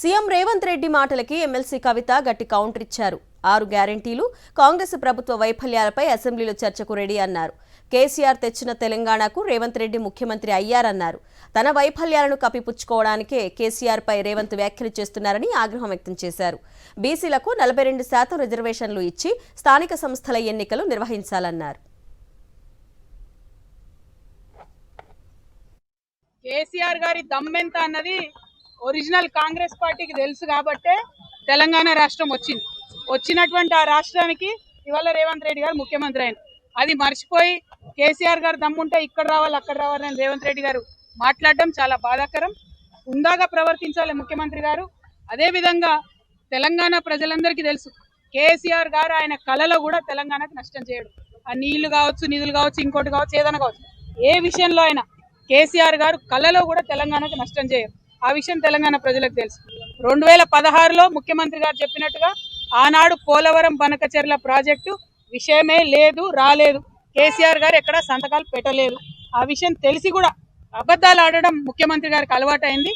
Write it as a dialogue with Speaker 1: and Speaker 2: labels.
Speaker 1: CM Revanth Reddy మాటలకి MLC కవిత గట్టి counter ఇచ్చారు. 6 గ్యారెంటీలు, కాంగ్రెస్ ప్రభుత్వ వైఫల్యాలపై అసెంబ్లీలో చర్చకు రెడీ అన్నారు. కేసీఆర్ తెచ్చిన తెలంగాణకు రేవంత్ రెడ్డి ముఖ్యమంత్రి అయ్యారన్నారు. తన వైఫల్యాలను కప్పిపుచ్చుకోవడానికే కేసీఆర్ పై రేవంత్ వ్యాఖ్యలు చేస్తున్నారని ఆగ్రహం వ్యక్తం చేశారు. బీసీలకు 42% రిజర్వేషన్లు ఇచ్చి స్థానిక సంస్థల ఎన్నికలు నిర్వహించాలన్నారు.
Speaker 2: కేసీఆర్ గారి దమ్మెంత అన్నది ఒరిజినల్ కాంగ్రెస్ పార్టీకి తెలుసు కాబట్టే తెలంగాణ రాష్ట్రం వచ్చినటువంటి ఆ రాష్ట్రానికి ఇవాళ రేవంత్ రెడ్డి గారు ముఖ్యమంత్రి అయిన అది మర్చిపోయి కేసీఆర్ గారు దమ్ముంటే ఇక్కడ రావాలి అక్కడ రావాలని రేవంత్ రెడ్డి గారు మాట్లాడడం చాలా బాధాకరం. హుందాగా ప్రవర్తించాలి ముఖ్యమంత్రి గారు. అదేవిధంగా తెలంగాణ ప్రజలందరికీ తెలుసు కేసీఆర్ గారు ఆయన కళలో కూడా తెలంగాణకు నష్టం చేయడు. ఆ నీళ్లు కావచ్చు, నిధులు కావచ్చు, ఇంకోటి కావచ్చు, ఏదైనా కావచ్చు, ఏ విషయంలో అయినా కేసీఆర్ గారు కళలో కూడా తెలంగాణకు నష్టం చేయరు. ఆ విషయం తెలంగాణ ప్రజలకు తెలుసు. 2016లో ముఖ్యమంత్రి గారు చెప్పినట్టుగా ఆనాడు పోలవరం బనకచెర్ల ప్రాజెక్టు విషయమే లేదు, రాలేదు. కేసీఆర్ గారు ఎక్కడ సంతకాలు పెట్టలేదు. ఆ విషయం తెలిసి కూడా అబద్ధాలు ఆడడం ముఖ్యమంత్రి గారికి అలవాటైంది.